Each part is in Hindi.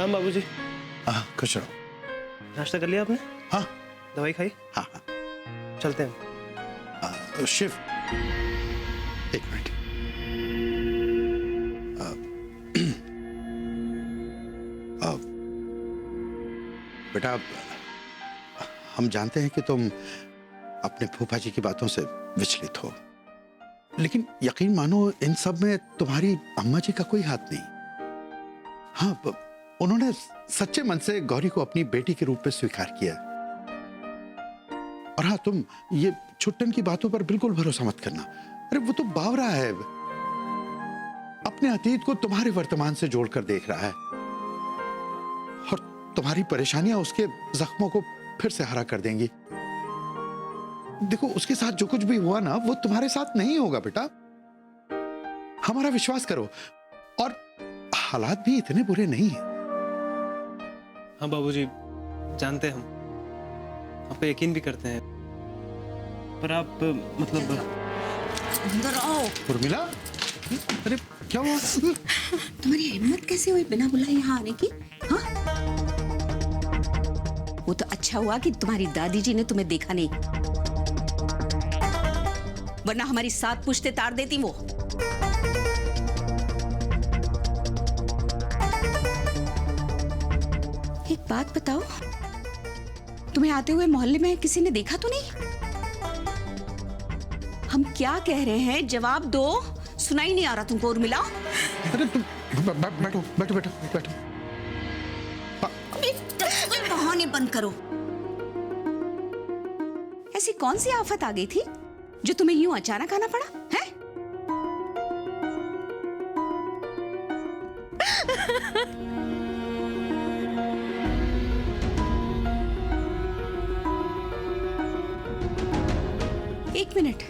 प्रणाम बाबूजी। खुश रहो। नाश्ता कर लिया आपने? हाँ। दवाई खाई? हाँ हाँ। चलते हैं। शिव, एक मिनट। बेटा, हम जानते हैं कि तुम अपने फूफा जी की बातों से विचलित हो, लेकिन यकीन मानो इन सब में तुम्हारी अम्मा जी का कोई हाथ नहीं। हाँ, उन्होंने सच्चे मन से गौरी को अपनी बेटी के रूप में स्वीकार किया। और हाँ, तुम ये छुट्टन की बातों पर बिल्कुल भरोसा मत करना। अरे वो तो बावरा है, अपने अतीत को तुम्हारे वर्तमान से जोड़कर देख रहा है और तुम्हारी परेशानियां उसके जख्मों को फिर से हरा कर देंगी। देखो, उसके साथ जो कुछ भी हुआ ना, वो तुम्हारे साथ नहीं होगा बेटा। हमारा विश्वास करो, और हालात भी इतने बुरे नहीं हैं। हाँ बाबूजी, जानते हैं हम, आपको यकीन भी करते हैं, पर आप मतलब अंदर आओ। उर्मिला, अरे क्या हुआ? तुम्हारी हिम्मत कैसे हुई बिना बुलाए यहाँ आने की? हाँ? वो तो अच्छा हुआ कि तुम्हारी दादी जी ने तुम्हें देखा नहीं, वरना हमारी 7 पुश्ते तार देती वो। एक बात बताओ, तुम्हें आते हुए मोहल्ले में किसी ने देखा तो नहीं? हम क्या कह रहे हैं, जवाब दो। सुनाई नहीं आ रहा तुमको उर्मिला? अरे तुम बैठो बैठो बैठो बैठो। बहाने बंद करो। ऐसी कौन सी आफत आ गई थी जो तुम्हें यूं अचानक आना पड़ा है? एक मिनट,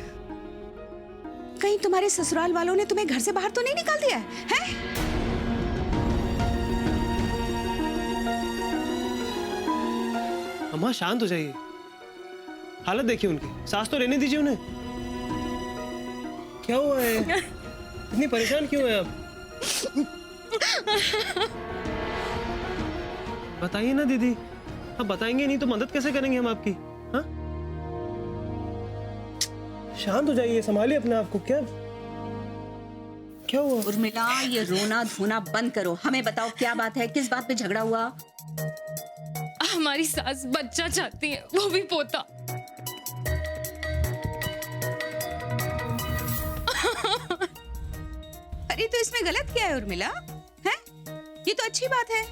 कहीं तुम्हारे ससुराल वालों ने तुम्हें घर से बाहर तो नहीं निकाल दिया है? अम्मा शांत हो जाइए, हालत देखिए उनकी, सांस तो लेने दीजिए उन्हें। क्या हुआ है? इतनी परेशान क्यों है आप? बताइए ना दीदी, आप बताएंगे नहीं तो मदद कैसे करेंगे हम आपकी? हाँ, शांत हो जाइए, संभालिए अपने आप को। क्या हुआ? उर्मिला, ये रोना धोना बंद करो। हमें बताओ क्या बात है, किस बात पे झगड़ा हुआ? हमारी सास बच्चा चाहती है, वो भी पोता। अरे तो इसमें गलत क्या है उर्मिला? हैं? ये तो अच्छी बात है।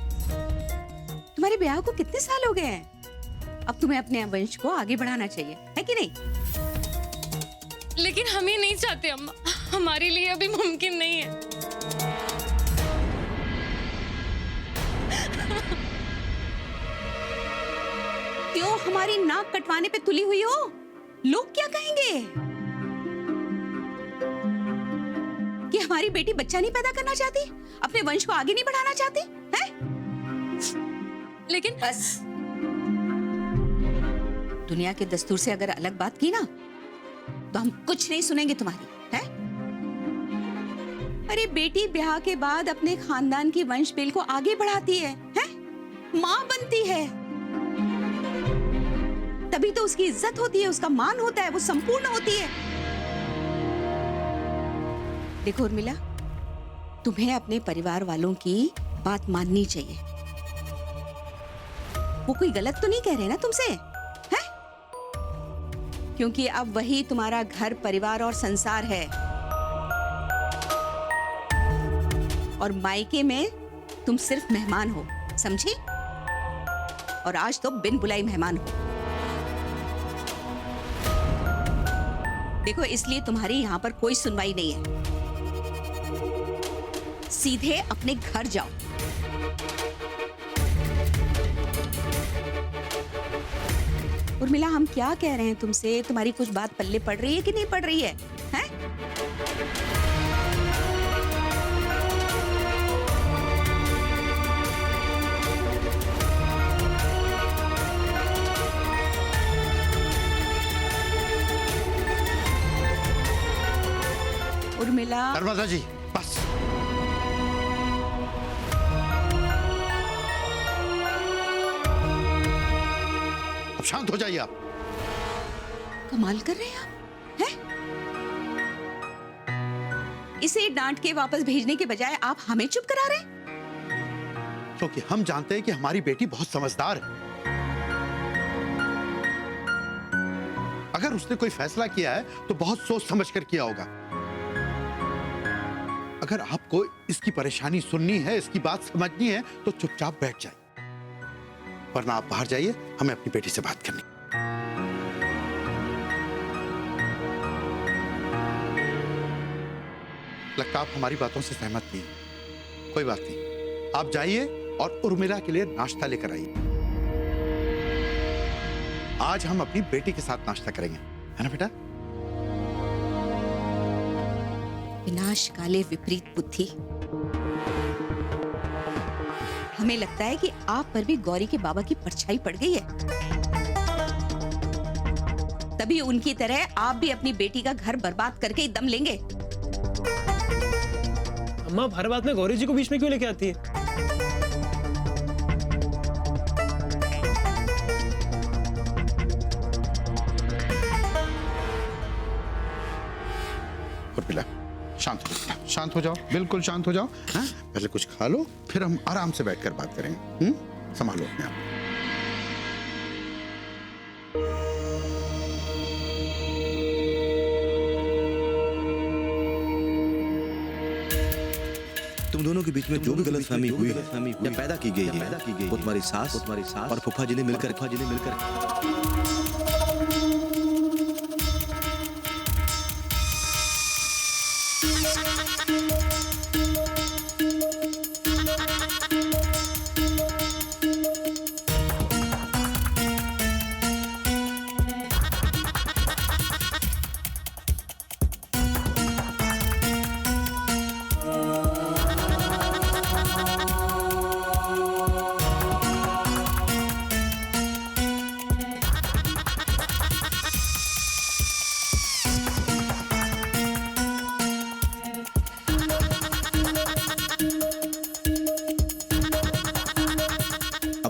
तुम्हारे ब्याह को कितने साल हो गए हैं? अब तुम्हें अपने वंश को आगे बढ़ाना चाहिए, है कि नहीं? लेकिन हम ये नहीं चाहते अम्मा, हमारे लिए अभी मुमकिन नहीं है। क्यों हमारी नाक कटवाने पे तुली हुई हो? लोग क्या कहेंगे कि हमारी बेटी बच्चा नहीं पैदा करना चाहती, अपने वंश को आगे नहीं बढ़ाना चाहती है? लेकिन बस, दुनिया के दस्तूर से अगर अलग बात की ना तो हम कुछ नहीं सुनेंगे तुम्हारी, है? अरे बेटी ब्याह के बाद अपने खानदान की वंश बेल को आगे बढ़ाती है? माँ बनती है, तभी तो उसकी इज्जत होती है, उसका मान होता है, वो संपूर्ण होती है। देखो उर्मिला, तुम्हें अपने परिवार वालों की बात माननी चाहिए। वो कोई गलत तो नहीं कह रहे ना तुमसे, है? क्योंकि अब वही तुम्हारा घर, परिवार और संसार है, और मायके में तुम सिर्फ मेहमान हो, समझी? और आज तो बिन बुलाई मेहमान हो। देखो, इसलिए तुम्हारी यहाँ पर कोई सुनवाई नहीं है। सीधे अपने घर जाओ। उर्मिला, हम क्या कह रहे हैं तुमसे? तुम्हारी कुछ बात पल्ले पड़ रही है कि नहीं पड़ रही है? हैं? उर्मिला, नर्मदा जी, बस। अब शांत हो जाइए आप। कमाल कर रहे हैं आप, हैं? इसे डांट के वापस भेजने के बजाय आप हमें चुप करा रहे हैं। क्योंकि हम जानते हैं कि हमारी बेटी बहुत समझदार है। अगर उसने कोई फैसला किया है तो बहुत सोच समझ कर किया होगा। अगर आपको इसकी परेशानी सुननी है, इसकी बात समझनी है, तो चुपचाप बैठ जाइए, वरना आप बाहर जाइए, हमें अपनी बेटी से बात करनी। लगता आप हमारी बातों से सहमत नहीं हैं। कोई बात नहीं, आप जाइए और उर्मिला के लिए नाश्ता लेकर आइए। आज हम अपनी बेटी के साथ नाश्ता करेंगे, है ना बेटा? विनाश काले विपरीत बुद्धि। हमें लगता है कि आप पर भी गौरी के बाबा की परछाई पड़ गई है, तभी उनकी तरह आप भी अपनी बेटी का घर बर्बाद करके ही दम लेंगे। अम्मा, हर बात में गौरी जी को बीच में क्यों लेके आती है? उर्मिला, शांत हो जाओ, शांत हो जाओ, बिल्कुल शांत हो जाओ। हाँ? पहले कुछ खा लो, फिर हम आराम से बैठकर बात करेंगे। संभालो अपने आप। तुम दोनों के बीच में जो भी गलतफहमी हुई है या पैदा की गई है, वो तुम्हारी सास और फूफा जी ने मिलकर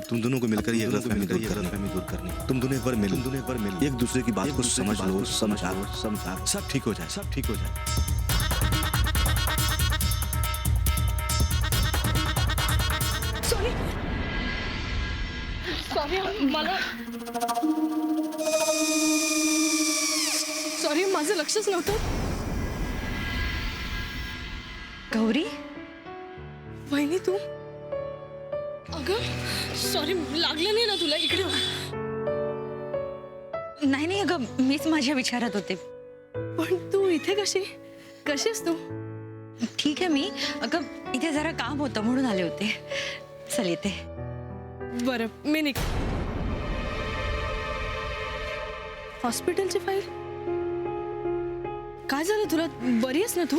तुम दोनों को मिलकर ये गलतफहमी दूर करनी। तुम दोनों एक बार मिलो, एक दूसरे की बात को समझ लो, समझा सब ठीक हो जाए। सॉरी, माझं लक्षच नव्हतं. गौरी, वहिनी तू? अगं सॉरी, लागलं नाही ना तुला? इकडे नाही अगं, मीच माझ्या विचारात होते. पण तू इथे कशी आहेस तू? ठीक आहे मी, अगं इथे जरा काम होतं म्हणून आले होते. चल येते. बरं, मी निघ. हॉस्पिटलची फाईल काय झालं तुला? बरी आहेस ना तू?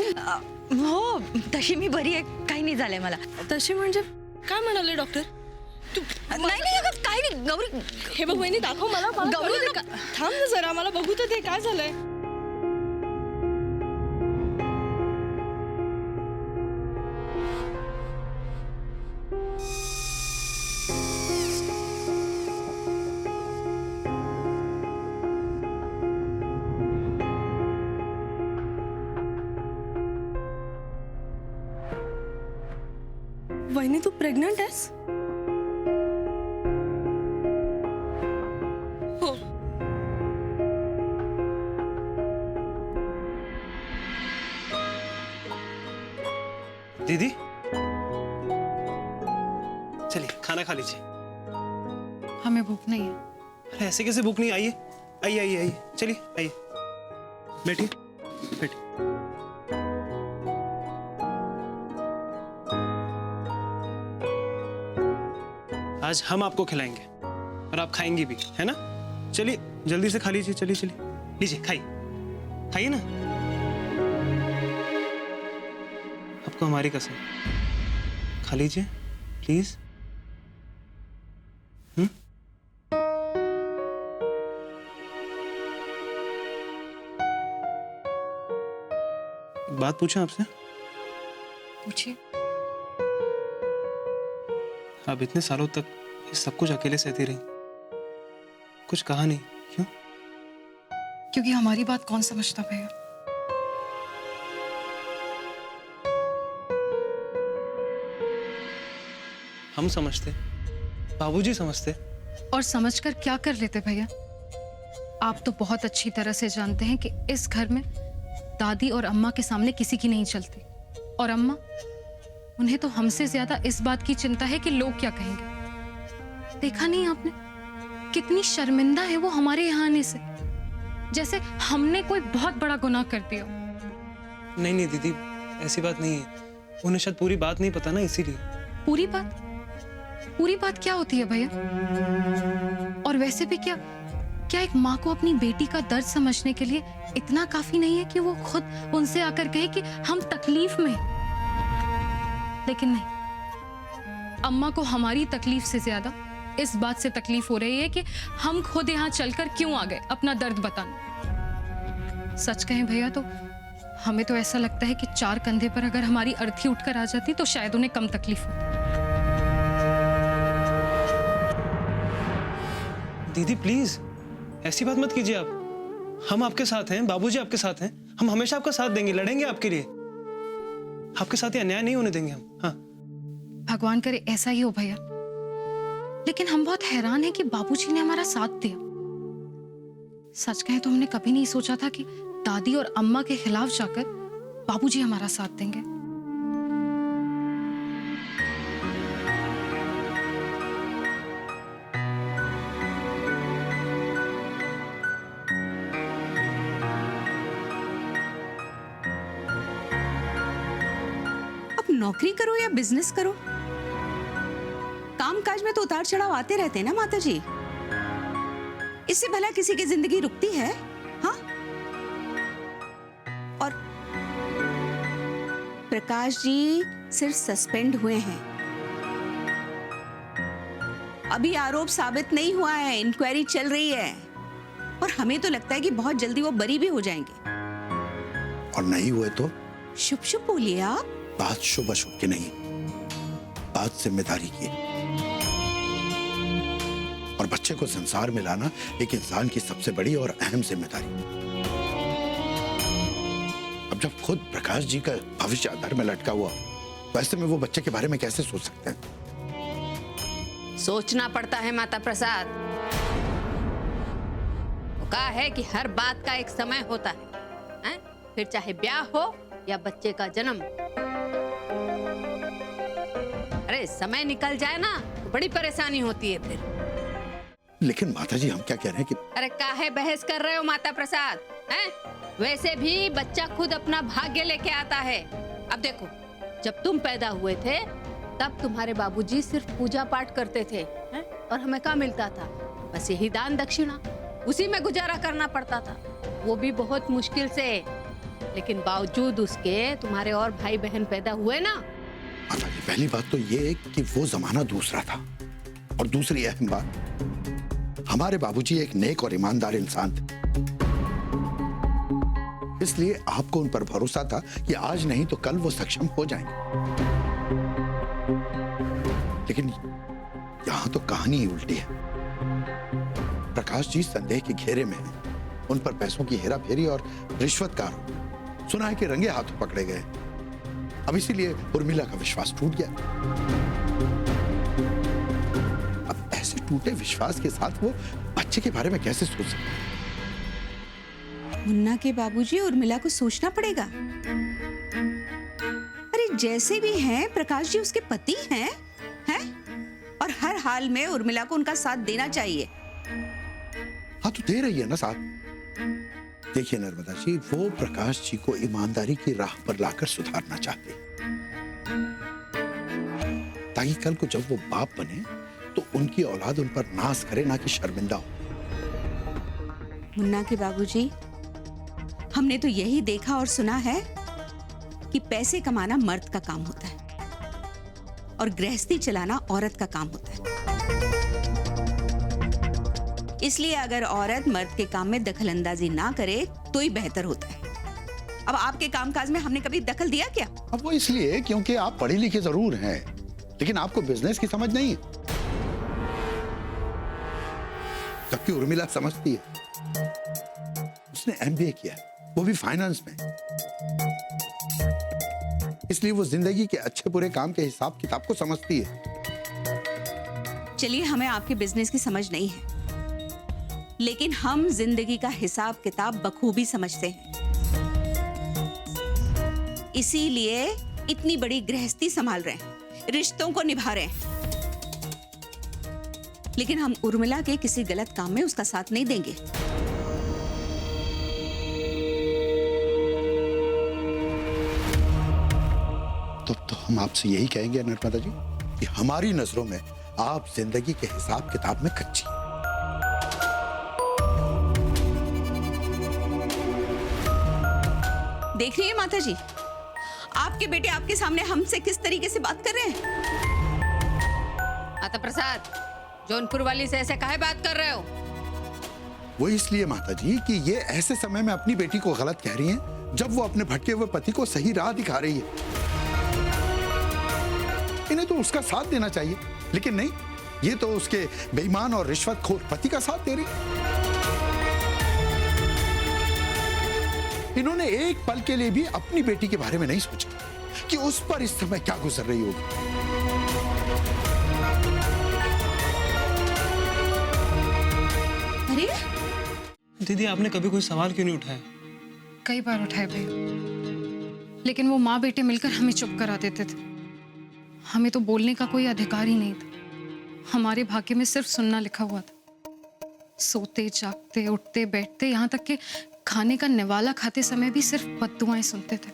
हो, तशी मी बरी आहे, काही नाही झालंय मला. तशी म्हणजे काय म्हणाले डॉक्टर? तू नाही अगं, काही नाही गौरी. हे बघ वहिनी, दाखव मला. गौरी, थांब ना जरा, मला बघू तर ते काय झालंय. वहिनी, तू प्रेग्नंट आहेस? हो. दीदी, चलिए खाना खा लीजिए. हमें भूख नहीं है. अरे ऐसे कैसे भूख नहीं? आइए आइए आइए आइए, चलिए आइए, बैठिए बैठिए. आज हम आपको खिलाएंगे और आप खाएंगी भी, है ना? चलिए जल्दी से खा लीजिए. चलिए लीजिए, खाइए ना. आपको हमारी कसम, खा लीजिए प्लीज. बात पूछूं आपसे? पूछिए. आप इतने सालों तक ये सब कुछ अकेले सहती रही, कुछ कहा नहीं, क्यों? क्योंकि हमारी बात कौन समझता भैया? हम समझते, बाबूजी समझते। और समझकर क्या कर लेते भैया? आप तो बहुत अच्छी तरह से जानते हैं कि इस घर में दादी और अम्मा के सामने किसी की नहीं चलती। और अम्मा, उन्हें तो हमसे ज्यादा इस बात की चिंता है कि लोग क्या कहेंगे। देखा नहीं आपने कितनी शर्मिंदा है वो हमारे यहाँ आने से, जैसे हमने कोई बहुत बड़ा गुनाह कर दिया। नहीं नहीं दीदी, ऐसी बात नहीं है। उन्हें शायद पूरी बात नहीं पता ना, इसीलिए। पूरी बात क्या होती है भैया? और वैसे भी क्या एक माँ को अपनी बेटी का दर्द समझने के लिए इतना काफी नहीं है कि वो खुद उनसे आकर कहे कि हम तकलीफ में हैं? लेकिन नहीं, अम्मा को हमारी तकलीफ से ज्यादा इस बात से तकलीफ हो रही है कि हम खुद यहाँ चलकर क्यों आ गए अपना दर्द बताने। सच कहें भैया तो हमें तो ऐसा लगता है कि 4 कंधे पर अगर हमारी अर्थी उठकर आ जाती तो शायद उन्हें कम तकलीफ होती। दीदी प्लीज ऐसी बात मत कीजिए आप। हम आपके साथ हैं, बाबूजी आपके साथ हैं। हम हमेशा आपका साथ देंगे, लड़ेंगे आपके लिए। आपके साथ ये अन्याय नहीं होने देंगे हम। हाँ, भगवान करे ऐसा ही हो भैया। लेकिन हम बहुत हैरान हैं कि बाबूजी ने हमारा साथ दिया। सच कहें तो हमने कभी नहीं सोचा था कि दादी और अम्मा के खिलाफ जाकर बाबूजी हमारा साथ देंगे। अब नौकरी करो या बिजनेस करो, कामकाज में तो उतार चढ़ाव आते रहते हैं ना माता जी। इससे भला किसी की जिंदगी रुकती है? हाँ। और प्रकाश जी सिर्फ सस्पेंड हुए हैं, अभी आरोप साबित नहीं हुआ है, इंक्वायरी चल रही है। और हमें तो लगता है कि बहुत जल्दी वो बरी भी हो जाएंगे। और नहीं हुए तो? शुभ शुभ बोलिए आप। बात शुभ अशुभ की नहीं, बात जिम्मेदारी की। और बच्चे को संसार में लाना एक इंसान की सबसे बड़ी और अहम जिम्मेदारी। अब जब खुद प्रकाश जी का भविष्य अधर में लटका हुआ, तो ऐसे में वो बच्चे के बारे में कैसे सोच सकते हैं? सोचना पड़ता है माता प्रसाद। वो कहा है कि हर बात का एक समय होता है? फिर चाहे ब्याह हो या बच्चे का जन्म। अरे समय निकल जाए ना तो बड़ी परेशानी होती है फिर। लेकिन माता जी हम क्या कह रहे हैं कि अरे काहे बहस कर रहे हो माता प्रसाद? हैं? वैसे भी बच्चा खुद अपना भाग्य लेके आता है। अब देखो, जब तुम पैदा हुए थे तब तुम्हारे बाबूजी सिर्फ पूजा पाठ करते थे, हैं? और हमें क्या मिलता था? बस यही दान दक्षिणा, उसी में गुजारा करना पड़ता था, वो भी बहुत मुश्किल से। लेकिन बावजूद उसके तुम्हारे और भाई बहन पैदा हुए ना। माता जी पहली बात तो ये कि वो जमाना दूसरा था, और दूसरी अहम बात, हमारे बाबूजी एक नेक और ईमानदार इंसान थे। इसलिए आपको उन पर भरोसा था कि आज नहीं तो कल वो सक्षम हो जाएंगे। लेकिन यहां तो कहानी ही उल्टी है। प्रकाश जी संदेह के घेरे में हैं। उन पर पैसों की हेराफेरी और रिश्वत का आरोप सुना है कि रंगे हाथों पकड़े गए। अब इसीलिए उर्मिला का विश्वास टूट गया। अब ऐसे टूटे विश्वास के साथ वो बच्चे के बारे में कैसे सोच सकते हैं? मुन्ना के बाबूजी उर्मिला को सोचना पड़ेगा। अरे जैसे भी हैं प्रकाश जी उसके पति हैं? और हर हाल में उर्मिला को उनका साथ देना चाहिए। हाँ तो दे रही है ना साथ। देखिए नर्मदा जी, वो प्रकाश जी को ईमानदारी की राह पर लाकर सुधारना चाहते हैं, ताकि कल को जब वो बाप बने तो उनकी औलाद उन पर नाज करे, ना कि शर्मिंदा हो। मुन्ना के बाबूजी, हमने तो यही देखा और सुना है कि पैसे कमाना मर्द का काम होता है और गृहस्थी चलाना औरत का काम होता है। इसलिए अगर औरत मर्द के काम में दखलंदाजी ना करे तो ही बेहतर होता है। अब आपके कामकाज में हमने कभी दखल दिया क्या? अब वो इसलिए क्योंकि आप पढ़ी लिखे जरूर हैं, लेकिन आपको बिजनेस की समझ नहीं है। जबकि उर्मिला समझती है। उसने एमबीए किया है, वो भी फाइनेंस में। इसलिए वो जिंदगी के अच्छे बुरे काम के हिसाब किताब को समझती है। चलिए, हमें आपके बिजनेस की समझ नहीं है, लेकिन हम जिंदगी का हिसाब किताब बखूबी समझते हैं। इसीलिए इतनी बड़ी गृहस्थी संभाल रहे हैं, रिश्तों को निभा रहे हैं। लेकिन हम उर्मिला के किसी गलत काम में उसका साथ नहीं देंगे। तो हम आपसे यही कहेंगे नर्मदा जी कि हमारी नजरों में आप जिंदगी के हिसाब किताब में कच्ची। देख रही है माता जी, आपके बेटे आपके सामने हमसे किस तरीके से बात कर रहे हैं। माता प्रसाद, जौनपुर वाली से ऐसे काहे बात कर रहे हो? वो इसलिए माता जी कि ये ऐसे समय में अपनी बेटी को गलत कह रही हैं जब वो अपने भटके हुए पति को सही राह दिखा रही है। इन्हें तो उसका साथ देना चाहिए, लेकिन नहीं, ये तो उसके बेईमान और रिश्वतखोर पति का साथ दे रही। इन्होंने एक पल के लिए भी अपनी बेटी के बारे में नहीं सोचा कि उस पर इस समय क्या गुजर रही होगी। अरे दीदी, आपने कभी कोई सवाल क्यों नहीं उठाया? कई बार उठाए भैया, लेकिन वो माँ बेटे मिलकर हमें चुप करा देते थे। हमें तो बोलने का कोई अधिकार ही नहीं था। हमारे भाग्य में सिर्फ सुनना लिखा हुआ था। सोते जागते उठते बैठते, यहाँ तक कि खाने का निवाला खाते समय भी सिर्फ बद्दुआएं सुनते थे।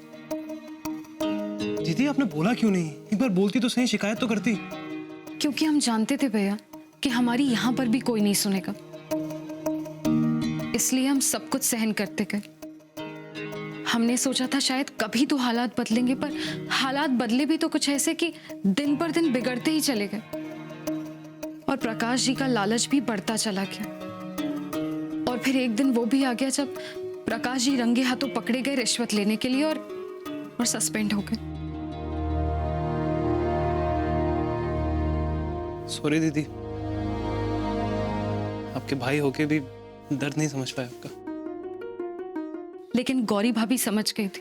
दीदी, आपने बोला क्यों नहीं? एक बार बोलती तो सही, शिकायत तो करती। क्योंकि हम जानते थे भैया कि हमारी यहाँ पर भी कोई नहीं सुनेगा, इसलिए हम सब कुछ सहन करते गए। हमने सोचा था शायद कभी तो हालात बदलेंगे, पर हालात बदले भी तो कुछ ऐसे कि दिन पर दिन बिगड़ते ही चले गए। और प्रकाश जी का लालच भी बढ़ता चला गया। और फिर एक दिन वो भी आ गया जब प्रकाश जी रंगे हाथों पकड़े गए रिश्वत लेने के लिए और सस्पेंड हो गए। सॉरी दीदी, आपके भाई होके भी दर्द नहीं समझ पाया आपका। लेकिन गौरी भाभी समझ गई थी।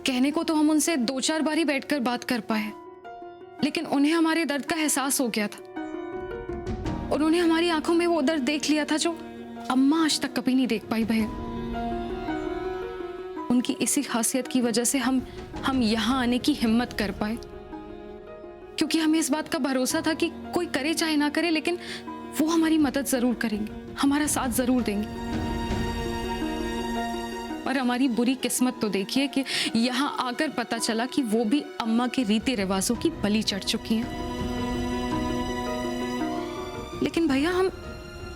कहने को तो हम उनसे 2-4 बार ही बैठकर बात कर पाए, लेकिन उन्हें हमारे दर्द का एहसास हो गया था। उन्होंने हमारी आंखों में वो दर्द देख लिया था जो अम्मा आज तक कभी नहीं देख पाई भैया। उनकी इसी खासियत की वजह से हम यहाँ आने की हिम्मत कर पाए, क्योंकि हमें इस बात का भरोसा था कि कोई करे चाहे ना करे, लेकिन वो हमारी मदद जरूर करेंगे, हमारा साथ जरूर देंगे। पर हमारी बुरी किस्मत तो देखिए कि यहाँ आकर पता चला कि वो भी अम्मा के रीति रिवाजों की बलि चढ़ चुकी हैं। लेकिन भैया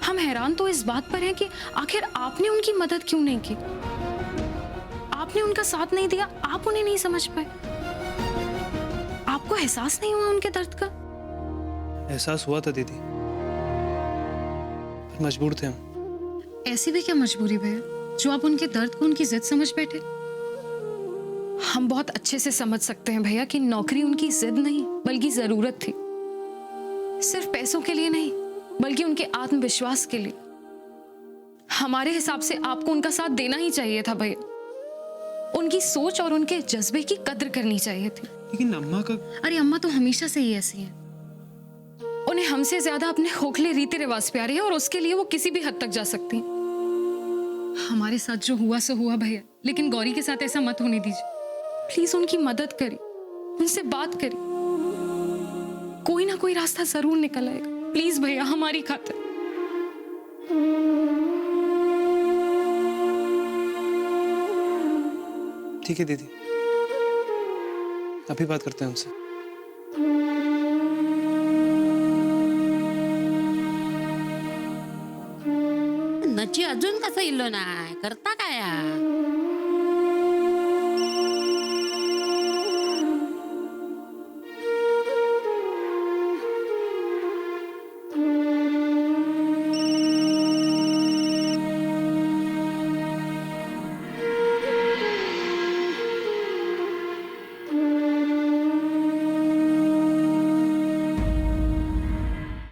हम हैरान तो इस बात पर हैं कि आखिर आपने उनकी मदद क्यों नहीं की? आपने उनका साथ नहीं दिया, आप उन्हें नहीं समझ पाए, आपको एहसास नहीं हुआ उनके दर्द का? एहसास हुआ था दीदी, पर मजबूर थे हम। ऐसी भी क्या मजबूरी भैया जो आप उनके दर्द को उनकी जिद समझ बैठे? हम बहुत अच्छे से समझ सकते हैं भैया कि नौकरी उनकी जिद नहीं बल्कि जरूरत थी। सिर्फ पैसों के लिए नहीं, बल्कि उनके आत्मविश्वास के लिए। हमारे हिसाब से आपको उनका साथ देना ही चाहिए था भैया। उनकी सोच और उनके जज्बे की कद्र करनी चाहिए थी। लेकिन अम्मा का... अरे अम्मा तो हमेशा से ही ऐसी हैं। उन्हें हमसे ज्यादा अपने खोखले रीति रिवाज प्यारे हैं और उसके लिए वो किसी भी हद तक जा सकती हैं। हमारे साथ जो हुआ सो हुआ भैया, लेकिन गौरी के साथ ऐसा मत होने दीजिए। प्लीज उनकी मदद करिए, उनसे बात करिए, कोई ना कोई रास्ता जरूर निकल आएगा। प्लीज भैया, हमारी खातिर। ठीक है दीदी, अभी बात करते हैं उनसे। नची अजून कसं इल्लो नाही करता काय हा?